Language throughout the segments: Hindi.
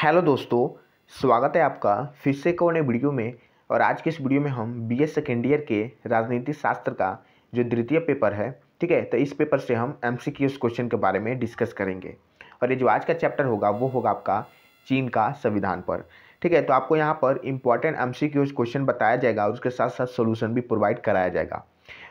हेलो दोस्तों, स्वागत है आपका फिर से एक और नए वीडियो में। और आज के इस वीडियो में हम बीए सेकेंड ईयर के राजनीति शास्त्र का जो द्वितीय पेपर है, ठीक है, तो इस पेपर से हम एमसीक्यूज क्वेश्चन के बारे में डिस्कस करेंगे। और ये जो आज का चैप्टर होगा वो होगा आपका चीन का संविधान पर, ठीक है। तो आपको यहाँ पर इंपॉर्टेंट एमसीक्यूज क्वेश्चन बताया जाएगा और उसके साथ साथ सोल्यूशन भी प्रोवाइड कराया जाएगा।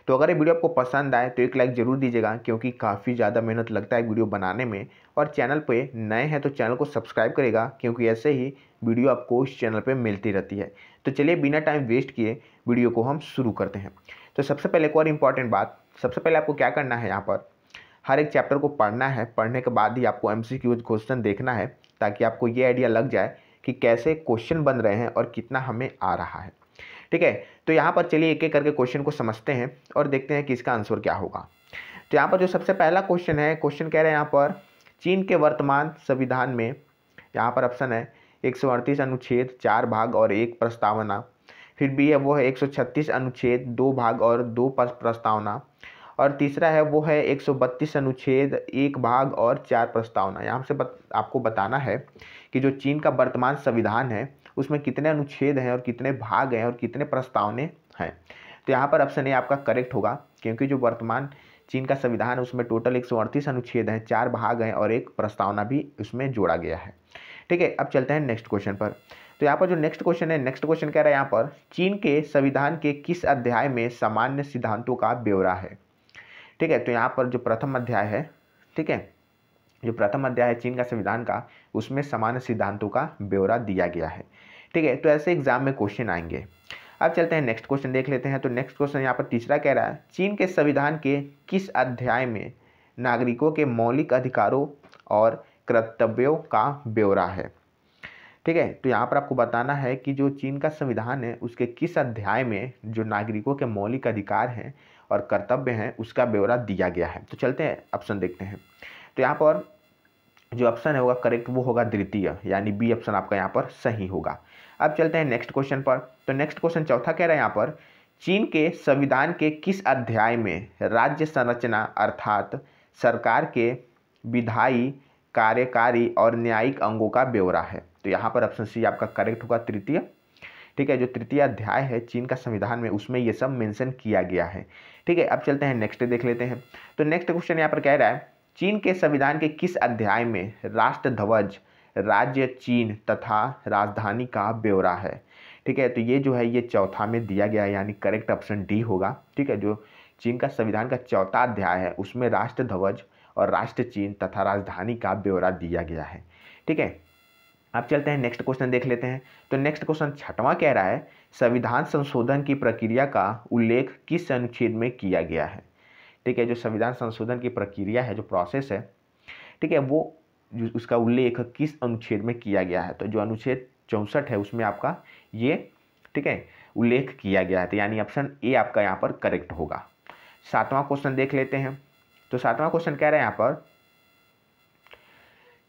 तो अगर ये वीडियो आपको पसंद आए तो एक लाइक ज़रूर दीजिएगा, क्योंकि काफ़ी ज़्यादा मेहनत लगता है वीडियो बनाने में। और चैनल पे नए हैं तो चैनल को सब्सक्राइब करेगा, क्योंकि ऐसे ही वीडियो आपको इस चैनल पे मिलती रहती है। तो चलिए बिना टाइम वेस्ट किए वीडियो को हम शुरू करते हैं। तो सबसे पहले एक और इम्पॉर्टेंट बात, सबसे पहले आपको क्या करना है, यहाँ पर हर एक चैप्टर को पढ़ना है। पढ़ने के बाद ही आपको एमसीक्यू क्वेश्चन देखना है, ताकि आपको ये आइडिया लग जाए कि कैसे क्वेश्चन बन रहे हैं और कितना हमें आ रहा है, ठीक है। तो यहाँ पर चलिए एक एक करके क्वेश्चन को समझते हैं और देखते हैं कि इसका आंसर क्या होगा। तो यहाँ पर जो सबसे पहला क्वेश्चन है, क्वेश्चन कह रहे हैं यहाँ पर चीन के वर्तमान संविधान में, यहाँ पर ऑप्शन है 138 अनुच्छेद 4 भाग और 1 प्रस्तावना, फिर बी है वो है 136 अनुच्छेद 2 भाग और 2 प्रस्तावना, और तीसरा है वो है 132 अनुच्छेद 1 भाग और 4 प्रस्तावना। यहाँ से आपको बताना है कि जो चीन का वर्तमान संविधान है उसमें कितने अनुच्छेद हैं और कितने भाग हैं और कितने प्रस्तावने हैं। तो यहाँ पर ऑप्शन ए आपका करेक्ट होगा, क्योंकि जो वर्तमान चीन का संविधान है उसमें टोटल 138 अनुच्छेद हैं, 4 भाग हैं और 1 प्रस्तावना भी उसमें जोड़ा गया है, ठीक है। अब चलते हैं नेक्स्ट क्वेश्चन पर। तो यहाँ पर जो नेक्स्ट क्वेश्चन है, नेक्स्ट क्वेश्चन कह रहा है यहाँ पर चीन के संविधान के किस अध्याय में सामान्य सिद्धांतों का ब्यौरा है, ठीक है। तो यहाँ पर जो प्रथम अध्याय है, ठीक है, जो प्रथम अध्याय है चीन का संविधान का, उसमें सामान्य सिद्धांतों का ब्यौरा दिया गया है, ठीक है। तो ऐसे एग्जाम में क्वेश्चन आएंगे। अब चलते हैं नेक्स्ट क्वेश्चन देख लेते हैं। तो नेक्स्ट क्वेश्चन यहाँ पर तीसरा कह रहा है चीन के संविधान के किस अध्याय में नागरिकों के मौलिक अधिकारों और कर्तव्यों का ब्यौरा है, ठीक है। तो यहाँ पर आपको बताना है कि जो चीन का संविधान है उसके किस अध्याय में जो नागरिकों के मौलिक अधिकार हैं और कर्तव्य हैं उसका ब्यौरा दिया गया है। तो चलते हैं ऑप्शन देखते हैं। तो यहाँ पर जो ऑप्शन है होगा करेक्ट, वो होगा द्वितीय, यानी बी ऑप्शन आपका यहाँ पर सही होगा। अब चलते हैं नेक्स्ट क्वेश्चन पर। तो नेक्स्ट क्वेश्चन चौथा कह रहा है यहाँ पर चीन के संविधान के किस अध्याय में राज्य संरचना अर्थात सरकार के विधायी, कार्यकारी और न्यायिक अंगों का ब्यौरा है। तो यहाँ पर ऑप्शन सी आपका करेक्ट होगा, तृतीय, ठीक है। जो तृतीय अध्याय है चीन का संविधान में उसमें ये सब मेंशन किया गया है, ठीक है। अब चलते हैं नेक्स्ट देख लेते हैं। तो नेक्स्ट क्वेश्चन यहाँ पर कह रहा है चीन के संविधान के किस अध्याय में राष्ट्र ध्वज, राज्य चीन तथा राजधानी का ब्यौरा है, ठीक है। तो ये जो है ये चौथा में दिया गया है, यानी करेक्ट ऑप्शन डी होगा, ठीक है। जो चीन का संविधान का चौथा अध्याय है उसमें राष्ट्र ध्वज और राष्ट्र चीन तथा राजधानी का ब्यौरा दिया गया है, ठीक है। अब चलते हैं नेक्स्ट क्वेश्चन देख लेते हैं। तो नेक्स्ट क्वेश्चन छठवां कह रहा है संविधान संशोधन की प्रक्रिया का उल्लेख किस अनुच्छेद में किया गया है, ठीक है। जो संविधान संशोधन की प्रक्रिया है, जो प्रोसेस है, ठीक है, वो उसका उल्लेख किस अनुच्छेद में किया गया है। तो जो अनुच्छेद 64 है उसमें आपका ये, ठीक है, उल्लेख किया गया है। तो यानी ऑप्शन ए आपका यहाँ पर करेक्ट होगा। सातवां क्वेश्चन देख लेते हैं। तो सातवां क्वेश्चन कह रहे हैं यहाँ पर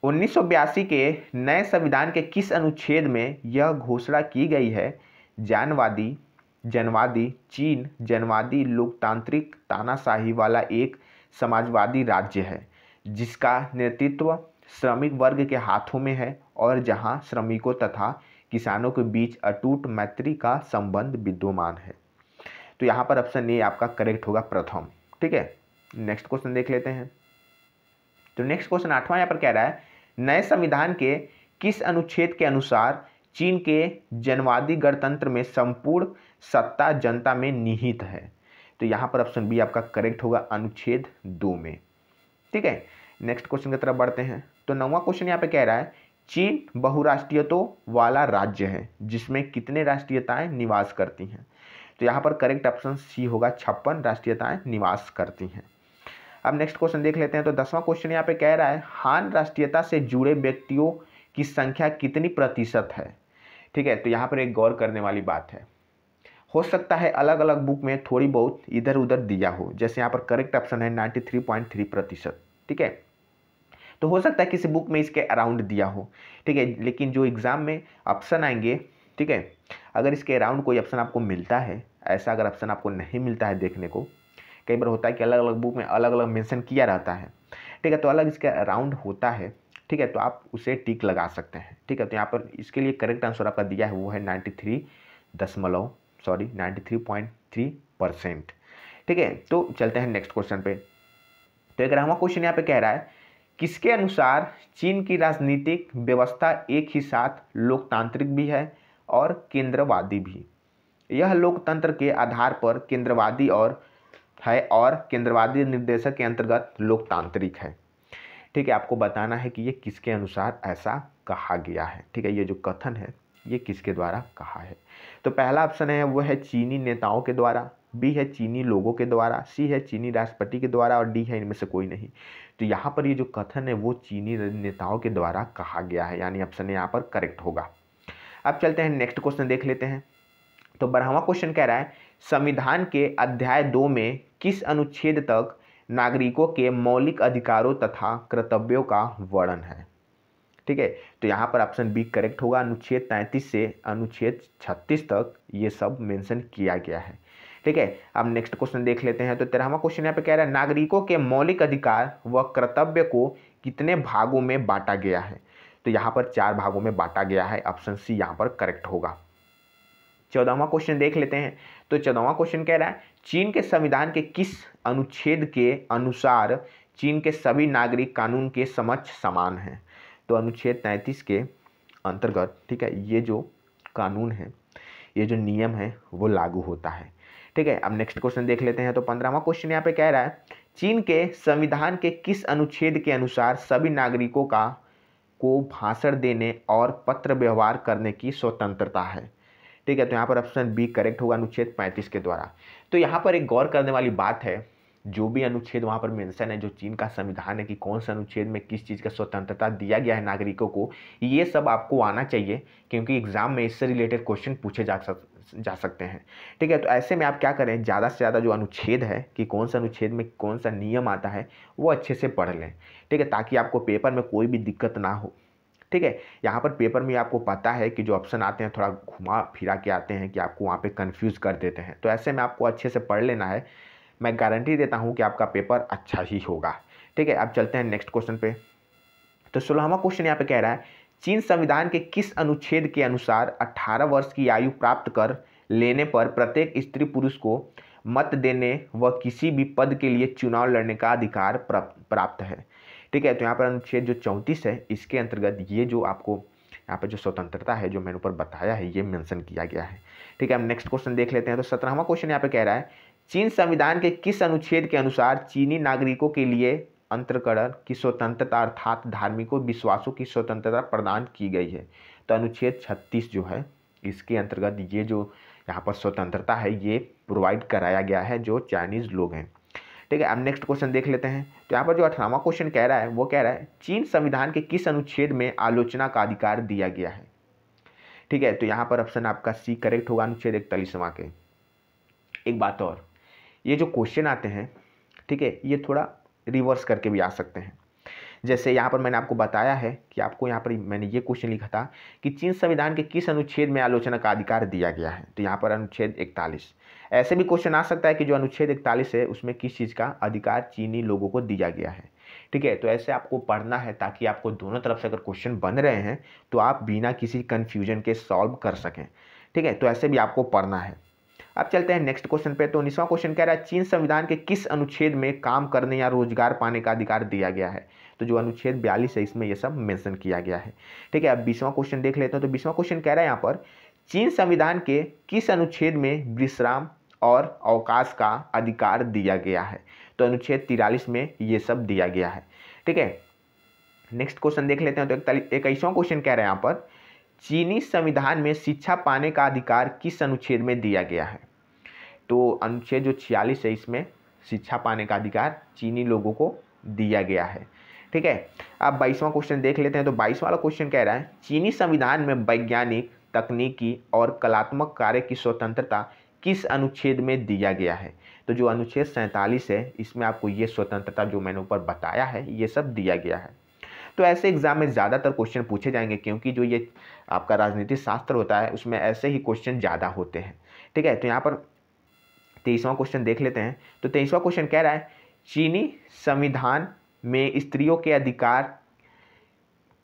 1982 के नए संविधान के किस अनुच्छेद में यह घोषणा की गई है जनवादी चीन जनवादी लोकतांत्रिक तानाशाही वाला एक समाजवादी राज्य है जिसका नेतृत्व श्रमिक वर्ग के हाथों में है और जहां श्रमिकों तथा किसानों के बीच अटूट मैत्री का संबंध विद्यमान है। तो यहाँ पर ऑप्शन ए आपका करेक्ट होगा, प्रथम, ठीक है। नेक्स्ट क्वेश्चन देख लेते हैं। तो नेक्स्ट क्वेश्चन आठवां यहाँ पर कह रहा है नए संविधान के किस अनुच्छेद के अनुसार चीन के जनवादी गणतंत्र में संपूर्ण सत्ता जनता में निहित है। तो यहाँ पर ऑप्शन बी आपका करेक्ट होगा, अनुच्छेद 2 में, ठीक है। नेक्स्ट क्वेश्चन की तरफ बढ़ते हैं। तो 9वां क्वेश्चन यहाँ पे कह रहा है चीन बहुराष्ट्रीयतों वाला राज्य है जिसमें कितने राष्ट्रीयताएं निवास करती हैं। तो यहाँ पर करेक्ट ऑप्शन सी होगा, 56 राष्ट्रीयताएं निवास करती हैं। अब नेक्स्ट क्वेश्चन देख लेते हैं। तो 10वां क्वेश्चन यहाँ पे कह रहा है हान राष्ट्रीयता से जुड़े व्यक्तियों की संख्या कितनी प्रतिशत है, ठीक है। तो यहाँ पर एक गौर करने वाली बात है, हो सकता है अलग अलग बुक में थोड़ी बहुत इधर उधर दिया हो, जैसे यहाँ पर करेक्ट ऑप्शन है 93.3%, ठीक है। तो हो सकता है किसी बुक में इसके अराउंड दिया हो, ठीक है, लेकिन जो एग्ज़ाम में ऑप्शन आएंगे, ठीक है, अगर इसके अराउंड कोई ऑप्शन आपको मिलता है, ऐसा अगर ऑप्शन आपको नहीं मिलता है देखने को, कई बार होता है कि अलग अलग बुक में अलग अलग मेंशन किया रहता है, ठीक है, तो अलग इसका अराउंड होता है, ठीक है, तो आप उसे टिक लगा सकते हैं। ठीक है, तो यहाँ पर इसके लिए करेक्ट आंसर आपका दिया है वो है 93.3%। ठीक है, तो चलते हैं नेक्स्ट क्वेश्चन पे। तो 11वां क्वेश्चन यहाँ पे कह रहा है किसके अनुसार चीन की राजनीतिक व्यवस्था एक ही साथ लोकतांत्रिक भी है और केंद्रवादी भी। यह लोकतंत्र के आधार पर केंद्रवादी और केंद्रवादी निर्देशक के अंतर्गत लोकतांत्रिक है। ठीक है, आपको बताना है कि ये किसके अनुसार ऐसा कहा गया है। ठीक है, ये जो कथन है ये किसके द्वारा कहा है। तो पहला ऑप्शन है वो है चीनी नेताओं के द्वारा, बी है चीनी लोगों के द्वारा, सी है चीनी राष्ट्रपति के द्वारा और डी है इनमें से कोई नहीं। तो यहाँ पर ये जो कथन है वो चीनी नेताओं के द्वारा कहा गया है, यानी ऑप्शन यहाँ पर करेक्ट होगा। अब चलते हैं नेक्स्ट क्वेश्चन देख लेते हैं। तो 12वां क्वेश्चन कह रहा है संविधान के अध्याय 2 में किस अनुच्छेद तक नागरिकों के मौलिक अधिकारों तथा कर्तव्यों का वर्णन है। ठीक है, तो यहाँ पर ऑप्शन बी करेक्ट होगा। अनुच्छेद 33 से अनुच्छेद 36 तक ये सब मेंशन किया गया है। ठीक है, अब नेक्स्ट क्वेश्चन देख लेते हैं। तो 13वां क्वेश्चन यहाँ पे कह रहा है नागरिकों के मौलिक अधिकार व कर्तव्य को कितने भागों में बांटा गया है। तो यहाँ पर 4 भागों में बांटा गया है, ऑप्शन सी यहाँ पर करेक्ट होगा। 14वां क्वेश्चन देख लेते हैं। तो 14वां क्वेश्चन कह रहा है चीन के संविधान के किस अनुच्छेद के अनुसार चीन के सभी नागरिक कानून के समक्ष समान हैं। तो अनुच्छेद 33 के अंतर्गत, ठीक है, ये जो कानून है, ये जो नियम है वो लागू होता है। ठीक है, अब नेक्स्ट क्वेश्चन देख लेते हैं। तो 15वां क्वेश्चन यहाँ पे कह रहा है चीन के संविधान के किस अनुच्छेद के अनुसार सभी नागरिकों को भाषण देने और पत्र व्यवहार करने की स्वतंत्रता है। ठीक है, तो यहाँ पर ऑप्शन बी करेक्ट होगा, अनुच्छेद 35 के द्वारा। तो यहाँ पर एक गौर करने वाली बात है, जो भी अनुच्छेद वहाँ पर मेंशन है, जो चीन का संविधान है कि कौन सा अनुच्छेद में किस चीज़ का स्वतंत्रता दिया गया है नागरिकों को, ये सब आपको आना चाहिए, क्योंकि एग्जाम में इससे रिलेटेड क्वेश्चन पूछे जा सकते हैं। ठीक है, तो ऐसे में आप क्या करें, ज़्यादा से ज़्यादा जो अनुच्छेद है कि कौन सा अनुच्छेद में कौन सा नियम आता है वो अच्छे से पढ़ लें। ठीक है, ताकि आपको पेपर में कोई भी दिक्कत ना हो। ठीक है, यहाँ पर पेपर में आपको पता है कि जो ऑप्शन आते हैं थोड़ा घुमा फिरा के आते हैं कि आपको वहाँ पे कंफ्यूज कर देते हैं, तो ऐसे में आपको अच्छे से पढ़ लेना है। मैं गारंटी देता हूँ कि आपका पेपर अच्छा ही होगा। ठीक है, अब चलते हैं नेक्स्ट क्वेश्चन पे। तो 16वां क्वेश्चन यहाँ पे कह रहा है चीन संविधान के किस अनुच्छेद के अनुसार 18 वर्ष की आयु प्राप्त कर लेने पर प्रत्येक स्त्री पुरुष को मत देने व किसी भी पद के लिए चुनाव लड़ने का अधिकार प्राप्त है। ठीक है, तो यहाँ पर अनुच्छेद जो 34 है इसके अंतर्गत ये जो आपको यहाँ पर जो स्वतंत्रता है जो मैंने ऊपर बताया है ये मेंशन किया गया है। ठीक है, हम नेक्स्ट क्वेश्चन देख लेते हैं। तो 17वां क्वेश्चन यहाँ पे कह रहा है चीन संविधान के किस अनुच्छेद के अनुसार चीनी नागरिकों के लिए अंतर्करण की स्वतंत्रता अर्थात धार्मिक विश्वासों की स्वतंत्रता प्रदान की गई है। तो अनुच्छेद 36 जो है इसके अंतर्गत ये जो यहाँ पर स्वतंत्रता है ये प्रोवाइड कराया गया है जो चाइनीज़ लोग हैं। ठीक है, अब नेक्स्ट क्वेश्चन देख लेते हैं। तो यहाँ पर जो 18वां क्वेश्चन कह रहा है वो कह रहा है चीन संविधान के किस अनुच्छेद में आलोचना का अधिकार दिया गया है। ठीक है, तो यहाँ पर ऑप्शन आपका सी करेक्ट होगा, अनुच्छेद 41वां के। एक बात और, ये जो क्वेश्चन आते हैं, ठीक है, ये थोड़ा रिवर्स करके भी आ सकते हैं। जैसे यहाँ पर मैंने आपको बताया है कि आपको यहाँ पर मैंने ये क्वेश्चन लिखा था कि चीन संविधान के किस अनुच्छेद में आलोचना का अधिकार दिया गया है। तो यहाँ पर अनुच्छेद 41। ऐसे भी क्वेश्चन आ सकता है कि जो अनुच्छेद 41 है उसमें किस चीज़ का अधिकार चीनी लोगों को दिया गया है। ठीक है, तो ऐसे आपको पढ़ना है ताकि आपको दोनों तरफ से अगर क्वेश्चन बन रहे हैं तो आप बिना किसी कन्फ्यूजन के सॉल्व कर सकें। ठीक है, तो ऐसे भी आपको पढ़ना है। अब चलते हैं नेक्स्ट क्वेश्चन पे। तो 19वां क्वेश्चन कह रहा है चीन संविधान के किस अनुच्छेद में काम करने या रोजगार पाने का अधिकार दिया गया है। तो जो अनुच्छेद 42 है इसमें ये सब मेंशन किया गया है। ठीक है, अब 20वां क्वेश्चन देख लेते हैं। तो 20वां क्वेश्चन कह रहा है यहाँ पर चीन संविधान के किस अनुच्छेद में विश्राम और अवकाश का अधिकार दिया गया है। तो अनुच्छेद 43 में ये सब दिया गया है। ठीक है, नेक्स्ट क्वेश्चन देख लेते हैं। तो 21वां क्वेश्चन कह रहे हैं यहाँ पर चीनी संविधान में शिक्षा पाने का अधिकार किस अनुच्छेद में दिया गया है। तो अनुच्छेद जो 46 है इसमें शिक्षा पाने का अधिकार चीनी लोगों को दिया गया है। ठीक है, अब 22वां क्वेश्चन देख लेते हैं। तो 22 वाला क्वेश्चन कह रहा है चीनी संविधान में वैज्ञानिक, तकनीकी और कलात्मक कार्य की स्वतंत्रता किस अनुच्छेद में दिया गया है। तो जो अनुच्छेद 47 है इसमें आपको ये स्वतंत्रता जो मैंने ऊपर बताया है ये सब दिया गया है। तो ऐसे एग्जाम में ज़्यादातर क्वेश्चन पूछे जाएंगे क्योंकि जो ये आपका राजनीति शास्त्र होता है उसमें ऐसे ही क्वेश्चन ज़्यादा होते हैं। ठीक है, तो यहाँ पर 23वां क्वेश्चन देख लेते हैं। तो 23वां क्वेश्चन कह रहा है चीनी संविधान में स्त्रियों के अधिकार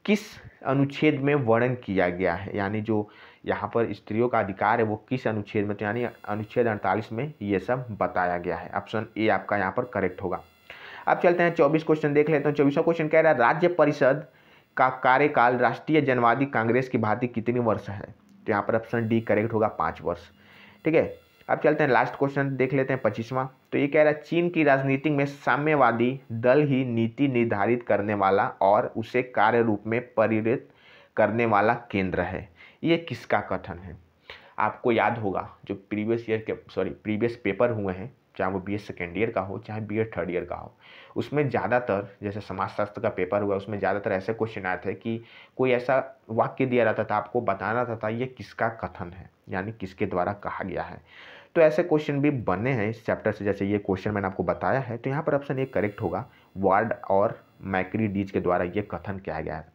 किस अनुच्छेद में वर्णन किया गया है, यानी जो यहाँ पर स्त्रियों का अधिकार है वो किस अनुच्छेद में, तो यानी अनुच्छेद 48 में ये सब बताया गया है। ऑप्शन ए आपका यहाँ पर करेक्ट होगा। अब चलते हैं 24 क्वेश्चन देख लेते हैं। 24वां क्वेश्चन कह रहा है राज्य परिषद का कार्यकाल राष्ट्रीय जनवादी कांग्रेस की भांति कितनी वर्ष है, तो यहाँ पर ऑप्शन डी करेक्ट होगा 5 वर्ष। ठीक है, अब चलते हैं लास्ट क्वेश्चन देख लेते हैं 25वां। तो ये कह रहा है चीन की राजनीति में साम्यवादी दल ही नीति निर्धारित करने वाला और उसे कार्य रूप में परिणत करने वाला केंद्र है। ये किसका कथन है? आपको याद होगा जो प्रीवियस पेपर हुए हैं, चाहे वो बीए सेकेंड ईयर का हो चाहे बीए थर्ड ईयर का हो, उसमें ज़्यादातर जैसे समाजशास्त्र का पेपर हुआ उसमें ज़्यादातर ऐसे क्वेश्चन आए थे कि कोई ऐसा वाक्य दिया रहता था, आपको बताना था ये किसका कथन है, यानी किसके द्वारा कहा गया है। तो ऐसे क्वेश्चन भी बने हैं इस चैप्टर से, जैसे ये क्वेश्चन मैंने आपको बताया है। तो यहाँ पर ऑप्शन ए करेक्ट होगा, वार्ड और मैक्रीडीज के द्वारा ये कथन किया गया है।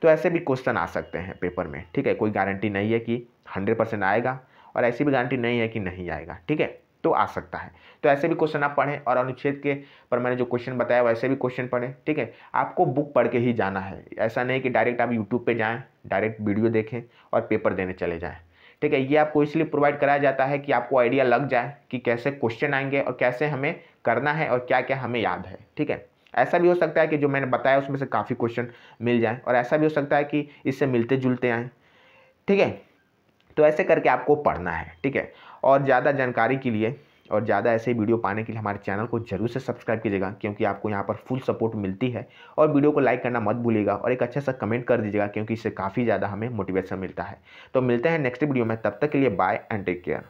तो ऐसे भी क्वेश्चन आ सकते हैं पेपर में। ठीक है, कोई गारंटी नहीं है कि 100% आएगा और ऐसी भी गारंटी नहीं है कि नहीं आएगा। ठीक है, तो आ सकता है। तो ऐसे भी क्वेश्चन आप पढ़ें और अनुच्छेद के पर मैंने जो क्वेश्चन बताया वैसे भी क्वेश्चन पढ़ें। ठीक है, आपको बुक पढ़ के ही जाना है, ऐसा नहीं कि डायरेक्ट आप यूट्यूब पे जाएं, डायरेक्ट वीडियो देखें और पेपर देने चले जाएं। ठीक है, ये आपको इसलिए प्रोवाइड कराया जाता है कि आपको आइडिया लग जाए कि कैसे क्वेश्चन आएंगे और कैसे हमें करना है और क्या क्या हमें याद है। ठीक है, ऐसा भी हो सकता है कि जो मैंने बताया उसमें से काफ़ी क्वेश्चन मिल जाए और ऐसा भी हो सकता है कि इससे मिलते जुलते आएँ। ठीक है, तो ऐसे करके आपको पढ़ना है। ठीक है, और ज़्यादा जानकारी के लिए और ज़्यादा ऐसे ही वीडियो पाने के लिए हमारे चैनल को जरूर से सब्सक्राइब कीजिएगा, क्योंकि आपको यहाँ पर फुल सपोर्ट मिलती है। और वीडियो को लाइक करना मत भूलिएगा और एक अच्छा सा कमेंट कर दीजिएगा, क्योंकि इससे काफ़ी ज़्यादा हमें मोटिवेशन मिलता है। तो मिलते हैं नेक्स्ट वीडियो में, तब तक के लिए बाय एंड टेक केयर।